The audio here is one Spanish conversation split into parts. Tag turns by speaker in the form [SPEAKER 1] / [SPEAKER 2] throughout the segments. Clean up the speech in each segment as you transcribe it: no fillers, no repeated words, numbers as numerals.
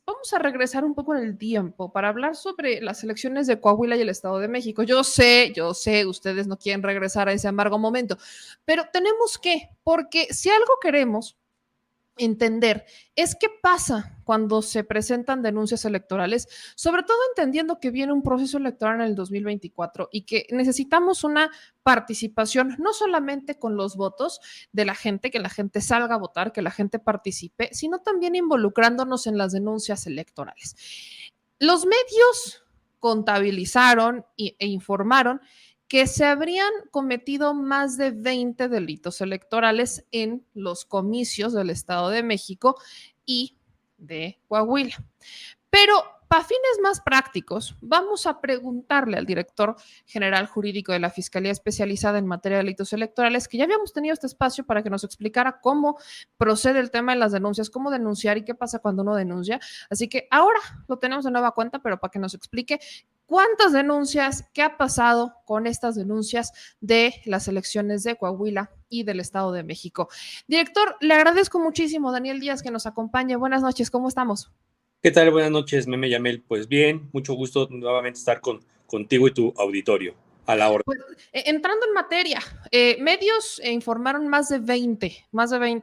[SPEAKER 1] Vamos a regresar un poco en el tiempo para hablar sobre las elecciones de Coahuila y el Estado de México. Yo sé, ustedes no quieren regresar a ese amargo momento, pero tenemos que, porque si algo queremos entender es qué pasa cuando se presentan denuncias electorales, sobre todo entendiendo que viene un proceso electoral en el 2024 y que necesitamos una participación no solamente con los votos de la gente, que la gente salga a votar, que la gente participe, sino también involucrándonos en las denuncias electorales. Los medios contabilizaron e informaron que se habrían cometido más de 20 delitos electorales en los comicios del Estado de México y de Coahuila. Pero para fines más prácticos, vamos a preguntarle al director general jurídico de la Fiscalía Especializada en Materia de Delitos Electorales, que ya habíamos tenido este espacio para que nos explicara cómo procede el tema de las denuncias, cómo denunciar y qué pasa cuando uno denuncia. Así que ahora lo tenemos de nueva cuenta, pero para que nos explique cuántas denuncias, qué ha pasado con estas denuncias de las elecciones de Coahuila y del Estado de México. Director, le agradezco muchísimo, Daniel Díaz, que nos acompañe. Buenas noches, ¿cómo estamos?
[SPEAKER 2] ¿Qué tal? Buenas noches, Meme Yamel. Pues bien, mucho gusto nuevamente estar contigo y tu auditorio. A la hora.
[SPEAKER 1] Pues, entrando en materia, medios informaron más de 20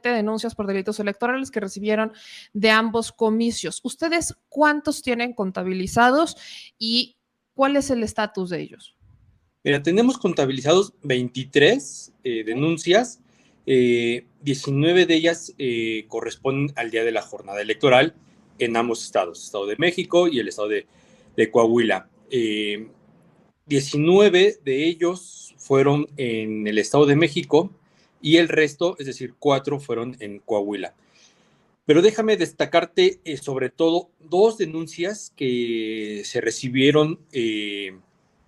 [SPEAKER 1] denuncias por delitos electorales que recibieron de ambos comicios. ¿Ustedes cuántos tienen contabilizados y cuál es el estatus de ellos?
[SPEAKER 2] Mira, tenemos contabilizados 23
[SPEAKER 1] ¿Sí?
[SPEAKER 2] denuncias, 19 de ellas corresponden al día de la jornada electoral en ambos estados, Estado de México y el Estado de Coahuila. 19 de ellos fueron en el Estado de México y el resto, es decir, 4 fueron en Coahuila. Pero déjame destacarte sobre todo dos denuncias que se recibieron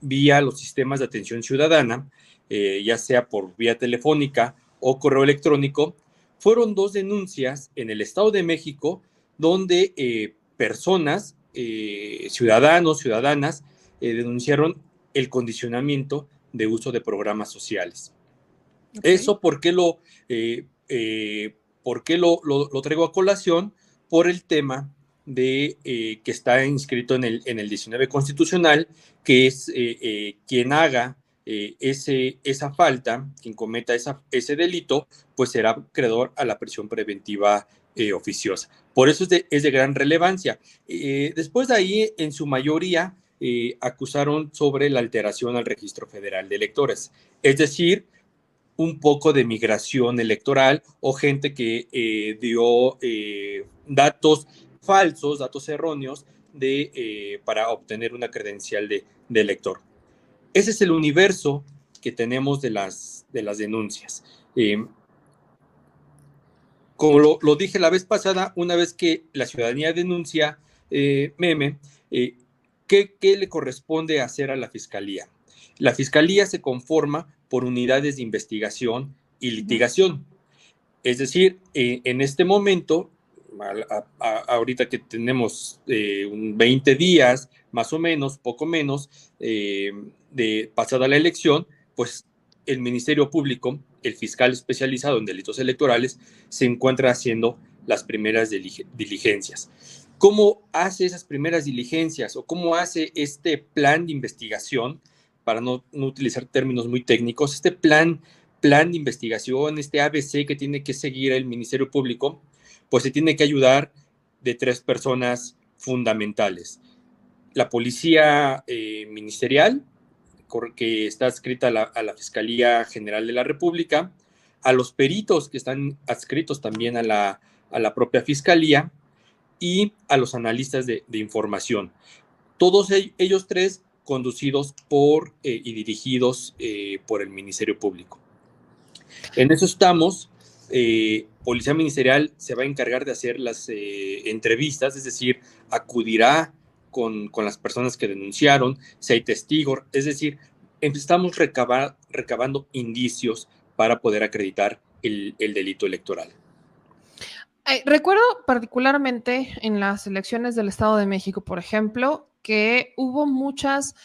[SPEAKER 2] vía los sistemas de atención ciudadana, ya sea por vía telefónica o correo electrónico. Fueron dos denuncias en el Estado de México donde personas, ciudadanos, ciudadanas, denunciaron el condicionamiento de uso de programas sociales.
[SPEAKER 1] Okay.
[SPEAKER 2] Eso, ¿por qué lo traigo a colación? Por el tema de que está inscrito en el 19 constitucional, que es quien haga esa falta, quien cometa ese delito, pues será acreedor a la prisión preventiva oficiosa. Por eso es de gran relevancia. Después de ahí, en su mayoría, acusaron sobre la alteración al registro federal de electores. Es decir, un poco de migración electoral o gente que dio datos falsos, datos erróneos para obtener una credencial de elector. Ese es el universo que tenemos de las denuncias. Como lo dije la vez pasada, una vez que la ciudadanía denuncia, Meme, ¿qué le corresponde hacer a la fiscalía? La fiscalía se conforma por unidades de investigación y litigación. Es decir, en este momento, ahorita que tenemos 20 días, más o menos, poco menos, de pasada la elección, pues el Ministerio Público, el fiscal especializado en delitos electorales, se encuentra haciendo las primeras diligencias. ¿Cómo hace esas primeras diligencias o cómo hace este plan de investigación? Para no utilizar términos muy técnicos, este plan de investigación, este ABC que tiene que seguir el Ministerio Público, pues se tiene que ayudar de tres personas fundamentales. La Policía Ministerial, que está adscrita a la Fiscalía General de la República, a los peritos que están adscritos también a la propia Fiscalía y a los analistas de información. Todos ellos tres conducidos por y dirigidos por el Ministerio Público. En eso estamos. Policía Ministerial se va a encargar de hacer las entrevistas, es decir, acudirá con las personas que denunciaron, si hay testigos, es decir, estamos recabando indicios para poder acreditar el delito electoral.
[SPEAKER 1] Recuerdo particularmente en las elecciones del Estado de México, por ejemplo, que hubo muchas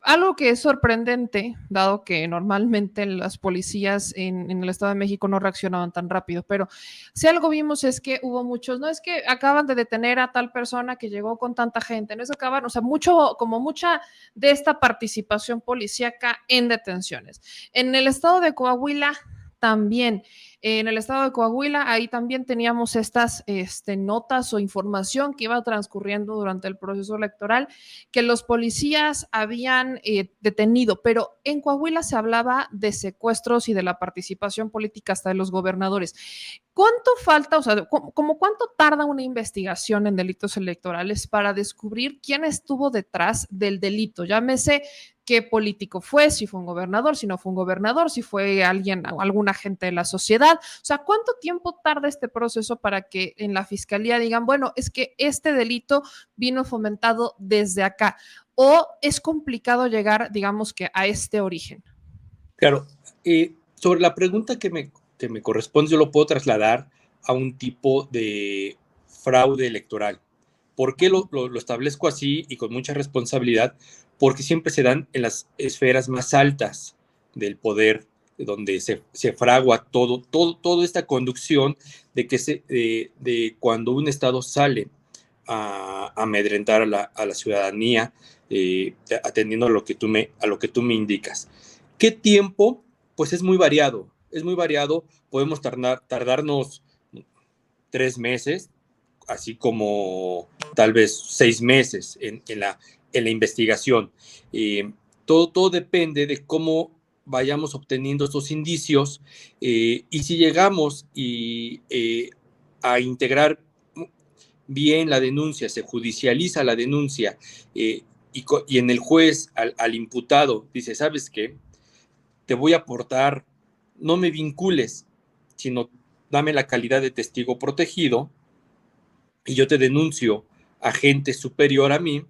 [SPEAKER 1] algo que es sorprendente, dado que normalmente las policías en el Estado de México no reaccionaban tan rápido, pero si algo vimos es que hubo muchos, no es que acaban de detener a tal persona que llegó con tanta gente, no es que acaban, o sea, mucho, como mucha de esta participación policíaca en detenciones. En el Estado de Coahuila también. En el estado de Coahuila, ahí también teníamos estas notas o información que iba transcurriendo durante el proceso electoral, que los policías habían detenido, pero en Coahuila se hablaba de secuestros y de la participación política hasta de los gobernadores. ¿Cuánto falta, o sea, como cuánto tarda una investigación en delitos electorales para descubrir quién estuvo detrás del delito? Llámese qué político fue, si fue un gobernador, si no fue un gobernador, si fue alguien, algún agente de la sociedad. O sea, ¿cuánto tiempo tarda este proceso para que en la fiscalía digan, bueno, es que este delito vino fomentado desde acá? ¿O es complicado llegar, digamos que, a este origen?
[SPEAKER 2] Claro, sobre la pregunta que me corresponde, yo lo puedo trasladar a un tipo de fraude electoral. ¿Por qué lo establezco así y con mucha responsabilidad? Porque siempre se dan en las esferas más altas del poder, donde se fragua toda esta conducción de que de cuando un Estado sale a amedrentar a la ciudadanía, atendiendo a lo que tú me indicas. ¿Qué tiempo? Pues es muy variado, podemos tardarnos 3 meses, así como tal vez 6 meses en la investigación. Todo depende de cómo vayamos obteniendo estos indicios y si llegamos a integrar bien la denuncia, se judicializa la denuncia y en el juez al imputado dice, ¿sabes qué? Te voy a aportar, no me vincules, sino dame la calidad de testigo protegido y yo te denuncio a gente superior a mí,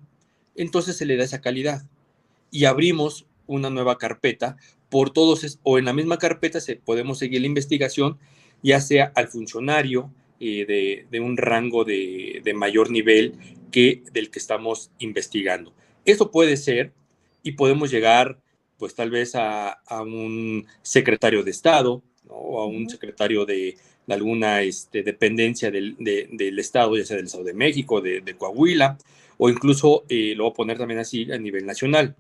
[SPEAKER 2] entonces se le da esa calidad. Y abrimos una nueva carpeta por todos, o en la misma carpeta podemos seguir la investigación, ya sea al funcionario de un rango de mayor nivel que del que estamos investigando. Eso puede ser, y podemos llegar pues tal vez a un secretario de Estado, ¿no? O a un secretario de alguna dependencia del Estado, ya sea del Estado de México, de Coahuila, o incluso lo voy a poner también así a nivel nacional.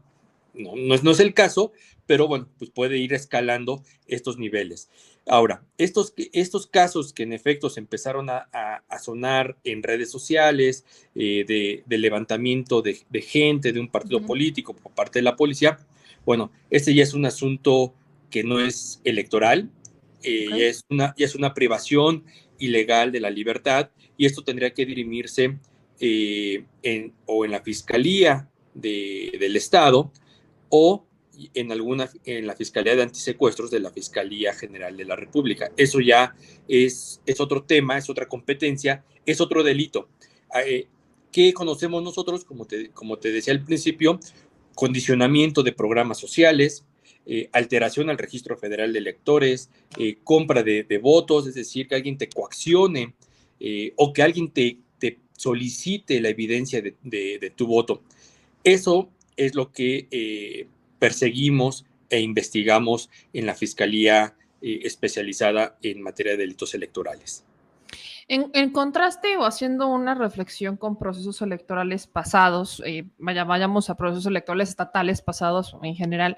[SPEAKER 2] No es el caso, pero bueno, pues puede ir escalando estos niveles. Ahora, estos casos que en efecto se empezaron a sonar en redes sociales, de levantamiento de gente de un partido político por parte de la policía, bueno, este ya es un asunto que no es electoral,
[SPEAKER 1] Okay.
[SPEAKER 2] ya es una privación ilegal de la libertad, y esto tendría que dirimirse o en la Fiscalía del Estado, o en la Fiscalía de Antisecuestros de la Fiscalía General de la República. Eso ya es otro tema, es otra competencia, es otro delito. ¿Qué conocemos nosotros? Como te decía al principio, condicionamiento de programas sociales, alteración al registro federal de electores, compra de votos, es decir, que alguien te coaccione o que alguien te solicite la evidencia de tu voto. Eso es lo que perseguimos e investigamos en la Fiscalía especializada en materia de delitos electorales.
[SPEAKER 1] En contraste o haciendo una reflexión con procesos electorales pasados, vayamos a procesos electorales estatales pasados en general,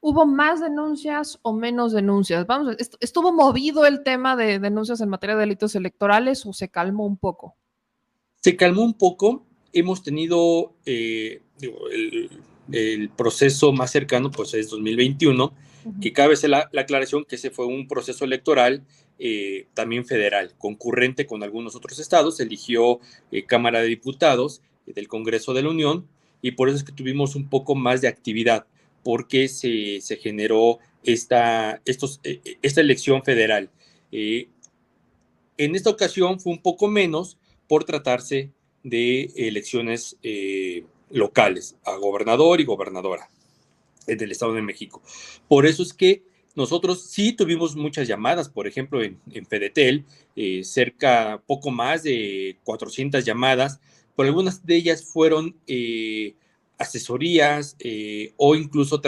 [SPEAKER 1] ¿hubo más denuncias o menos denuncias? Vamos, ¿estuvo movido el tema de denuncias en materia de delitos electorales o se calmó un poco?
[SPEAKER 2] Se calmó un poco, hemos tenido el proceso más cercano, pues es 2021, que cabe hacer la aclaración que ese fue un proceso electoral también federal, concurrente con algunos otros estados, se eligió Cámara de Diputados del Congreso de la Unión, y por eso es que tuvimos un poco más de actividad, porque se generó esta elección federal. En esta ocasión fue un poco menos por tratarse de elecciones locales, a gobernador y gobernadora del Estado de México. Por eso es que nosotros sí tuvimos muchas llamadas, por ejemplo, en Fedetel, poco más de 400 llamadas, pero algunas de ellas fueron asesorías o incluso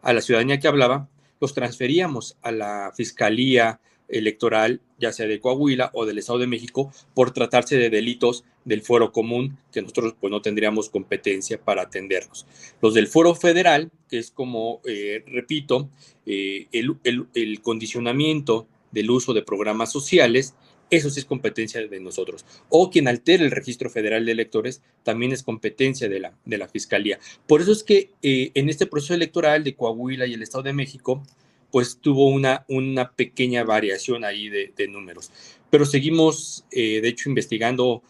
[SPEAKER 2] a la ciudadanía que hablaba, los transferíamos a la Fiscalía Electoral, ya sea de Coahuila o del Estado de México, por tratarse de delitos del fuero común, que nosotros pues no tendríamos competencia para atenderlos. Los del fuero federal, que es como, repito, el condicionamiento del uso de programas sociales, eso sí es competencia de nosotros. O quien altere el registro federal de electores también es competencia de la Fiscalía. Por eso es que en este proceso electoral de Coahuila y el Estado de México, pues tuvo una pequeña variación ahí de números. Pero seguimos, de hecho, investigando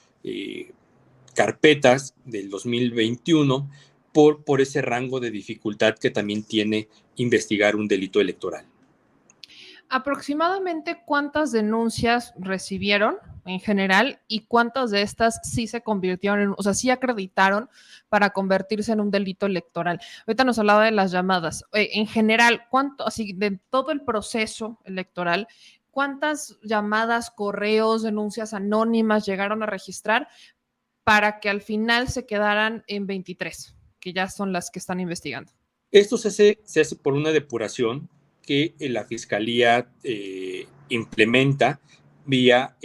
[SPEAKER 2] carpetas del 2021 por ese rango de dificultad que también tiene investigar un delito electoral.
[SPEAKER 1] ¿Aproximadamente cuántas denuncias recibieron en general y cuántas de estas sí se convirtieron en, o sea, sí acreditaron para convertirse en un delito electoral? Ahorita nos hablaba de las llamadas. En general, ¿cuánto, así, de todo el proceso electoral, cuántas llamadas, correos, denuncias anónimas llegaron a registrar para que al final se quedaran en 23, que ya son las que están investigando?
[SPEAKER 2] Esto se hace por una depuración que la Fiscalía implementa vía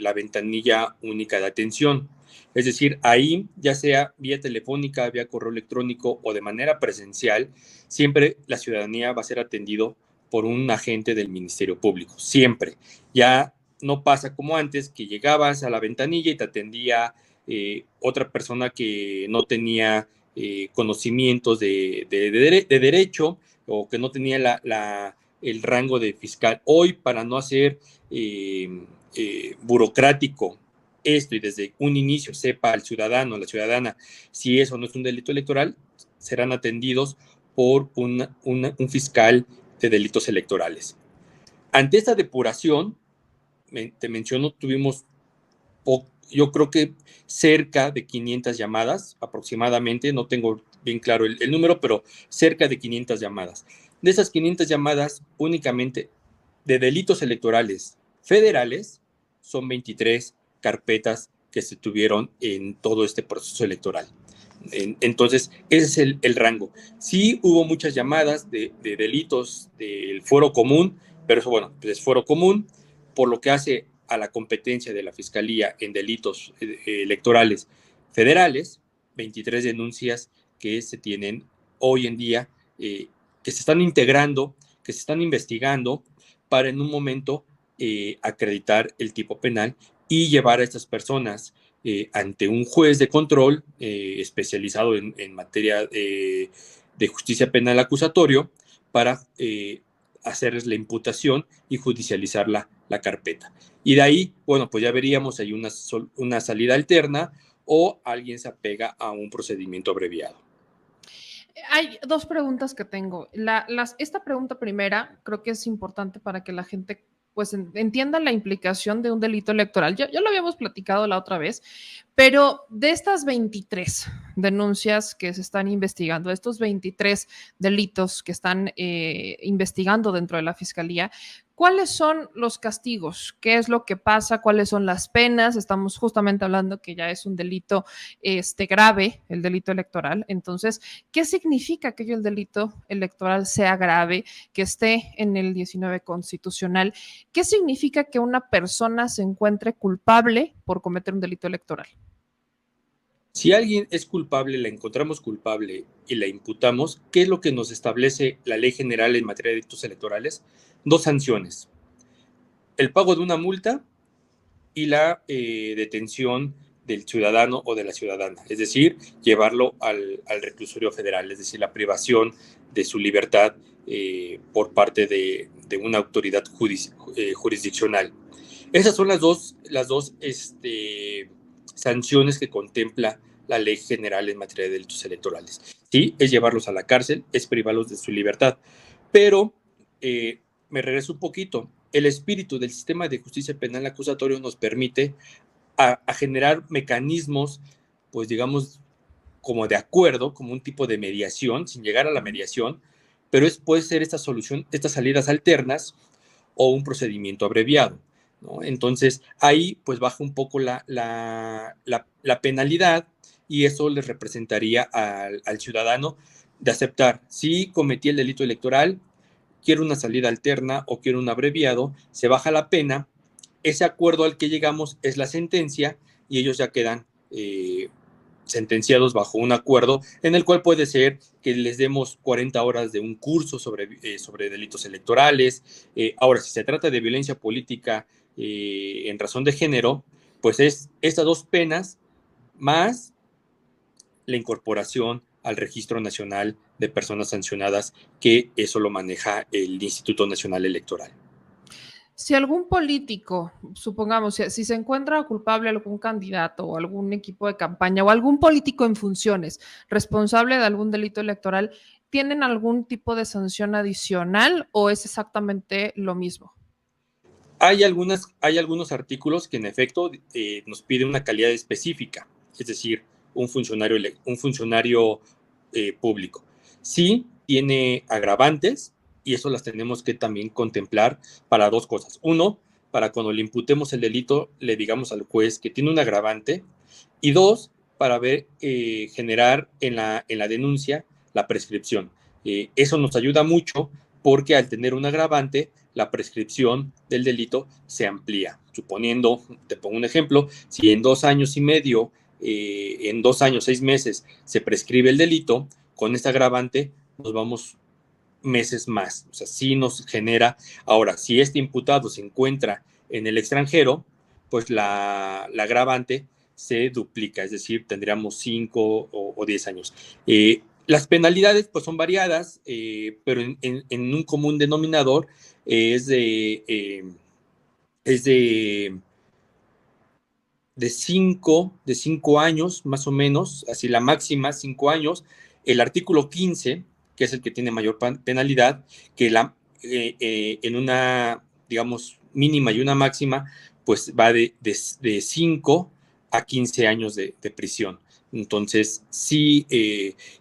[SPEAKER 2] la ventanilla única de atención. Es decir, ahí, ya sea vía telefónica, vía correo electrónico o de manera presencial, siempre la ciudadanía va a ser atendido por un agente del Ministerio Público, siempre. Ya no pasa como antes, que llegabas a la ventanilla y te atendía otra persona que no tenía conocimientos de derecho o que no tenía el rango de fiscal. Hoy, para no hacer burocrático esto y desde un inicio sepa el ciudadano o la ciudadana si eso no es un delito electoral, serán atendidos por un fiscal de delitos electorales. Ante esta depuración, te menciono, tuvimos yo creo que cerca de 500 llamadas aproximadamente, no tengo bien claro el número, pero cerca de 500 llamadas. De esas 500 llamadas, únicamente de delitos electorales federales, son 23 carpetas que se tuvieron en todo este proceso electoral. Entonces, ese es el rango. Sí hubo muchas llamadas de delitos del fuero común, pero eso, bueno, pues es fuero común, por lo que hace a la competencia de la Fiscalía en delitos electorales federales, 23 denuncias que se tienen hoy en día, que se están integrando, que se están investigando para en un momento acreditar el tipo penal y llevar a estas personas ante un juez de control especializado en materia de justicia penal acusatorio para hacerles la imputación y judicializar la carpeta. Y de ahí, bueno, pues ya veríamos, hay una salida alterna o alguien se apega a un procedimiento abreviado.
[SPEAKER 1] Hay dos preguntas que tengo. Esta pregunta primera creo que es importante para que la gente pues entienda la implicación de un delito electoral. Ya lo habíamos platicado la otra vez, pero de estas 23 denuncias que se están investigando, de estos 23 delitos que están investigando dentro de la Fiscalía, ¿cuáles son los castigos? ¿Qué es lo que pasa? ¿Cuáles son las penas? Estamos justamente hablando que ya es un delito grave, el delito electoral. Entonces, ¿qué significa que el delito electoral sea grave, que esté en el 19 constitucional? ¿Qué significa que una persona se encuentre culpable por cometer un delito electoral?
[SPEAKER 2] Si alguien es culpable, la encontramos culpable y la imputamos, ¿qué es lo que nos establece la Ley General en materia de delitos electorales? Dos sanciones: el pago de una multa y la detención del ciudadano o de la ciudadana, es decir, llevarlo al reclusorio federal, es decir, la privación de su libertad por parte de una autoridad jurisdiccional. Esas son las dos sanciones que contempla la Ley General en materia de delitos electorales. Sí, es llevarlos a la cárcel, es privarlos de su libertad, pero me regreso un poquito. El espíritu del sistema de justicia penal acusatorio nos permite a generar mecanismos, pues digamos, como de acuerdo, como un tipo de mediación, sin llegar a la mediación, pero puede ser esta solución, estas salidas alternas o un procedimiento abreviado, ¿no? Entonces, ahí pues baja un poco la penalidad, y eso les representaría al ciudadano de aceptar, si cometí el delito electoral, quiero una salida alterna o quiero un abreviado, se baja la pena, ese acuerdo al que llegamos es la sentencia y ellos ya quedan sentenciados bajo un acuerdo en el cual puede ser que les demos 40 horas de un curso sobre delitos electorales. Ahora, si se trata de violencia política en razón de género, pues es estas dos penas más la incorporación al Registro Nacional de Personas Sancionadas, que eso lo maneja el Instituto Nacional Electoral.
[SPEAKER 1] Si algún político, supongamos, si se encuentra culpable algún candidato o algún equipo de campaña o algún político en funciones responsable de algún delito electoral, ¿tienen algún tipo de sanción adicional o es exactamente lo mismo?
[SPEAKER 2] Hay algunos artículos que en efecto nos piden una calidad específica, es decir, un funcionario público. Sí tiene agravantes y eso las tenemos que también contemplar para dos cosas. Uno, para cuando le imputemos el delito, le digamos al juez que tiene un agravante. Y dos, para generar en la denuncia la prescripción. Eso nos ayuda mucho porque al tener un agravante, la prescripción del delito se amplía. Suponiendo, te pongo un ejemplo, si en 2 años y medio, en 2 años, 6 meses, se prescribe el delito, con este agravante nos vamos meses más. O sea, sí nos genera. Ahora, si este imputado se encuentra en el extranjero, pues la agravante se duplica, es decir, tendríamos 5 o 10 años. Las penalidades pues son variadas, pero en un común denominador es de 5 años, más o menos, así la máxima, 5 años. El artículo 15, que es el que tiene mayor penalidad, que en una, digamos, mínima y una máxima, pues va de 5 a 15 años de prisión. Entonces, sí,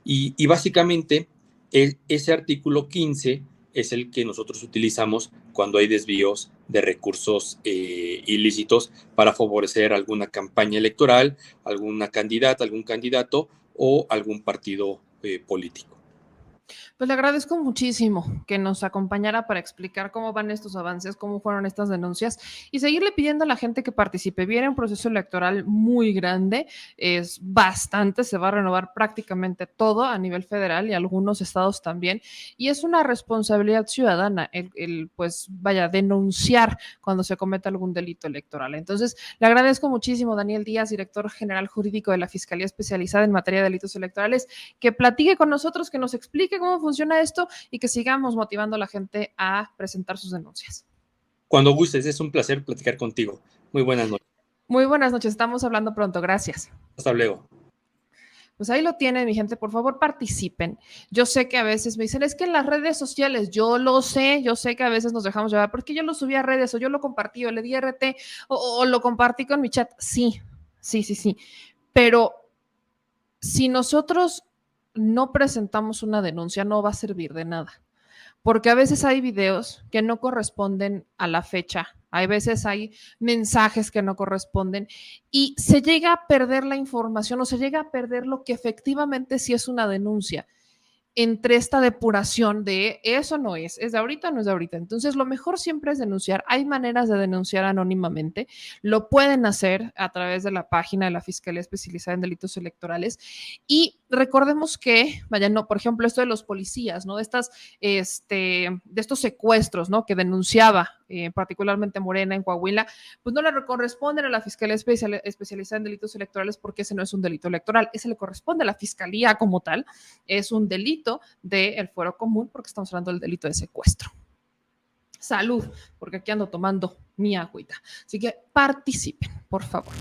[SPEAKER 2] y básicamente ese artículo 15 es el que nosotros utilizamos cuando hay desvíos de recursos ilícitos para favorecer alguna campaña electoral, alguna candidata, algún candidato o algún partido político.
[SPEAKER 1] Pues le agradezco muchísimo que nos acompañara para explicar cómo van estos avances, cómo fueron estas denuncias y seguirle pidiendo a la gente que participe. Viene un proceso electoral muy grande, es bastante, se va a renovar prácticamente todo a nivel federal y algunos estados también. Y es una responsabilidad ciudadana pues vaya, denunciar cuando se cometa algún delito electoral. Entonces, le agradezco muchísimo, Daniel Díaz, director general jurídico de la Fiscalía Especializada en Materia de Delitos Electorales, que platique con nosotros, que nos explique cómo funciona esto y que sigamos motivando a la gente a presentar sus denuncias.
[SPEAKER 2] Cuando gustes, es un placer platicar contigo. Muy buenas noches.
[SPEAKER 1] Muy buenas noches, estamos hablando pronto, gracias.
[SPEAKER 2] Hasta luego.
[SPEAKER 1] Pues ahí lo tienen, mi gente, por favor participen. Yo sé que a veces me dicen, es que en las redes sociales, yo lo sé, yo sé que a veces nos dejamos llevar, porque yo lo subí a redes o yo lo compartí o le di RT o lo compartí con mi chat. Sí, sí, sí, sí. Pero si nosotros no presentamos una denuncia, no va a servir de nada. Porque a veces hay videos que no corresponden a la fecha, hay veces hay mensajes que no corresponden y se llega a perder la información o se llega a perder lo que efectivamente sí es una denuncia entre esta depuración de eso no es de ahorita, no es de ahorita. Entonces, lo mejor siempre es denunciar. Hay maneras de denunciar anónimamente. Lo pueden hacer a través de la página de la Fiscalía Especializada en Delitos Electorales. Y recordemos que, vaya, no, por ejemplo, esto de los policías, ¿no? De estos secuestros, ¿no? Que denunciaba particularmente Morena en Coahuila, pues no le corresponden a la Fiscalía Especializada en Delitos Electorales porque ese no es un delito electoral. Ese le corresponde a la Fiscalía como tal. Es un delito del fuero común porque estamos hablando del delito de secuestro. Salud, porque aquí ando tomando mi agüita. Así que participen, por favor.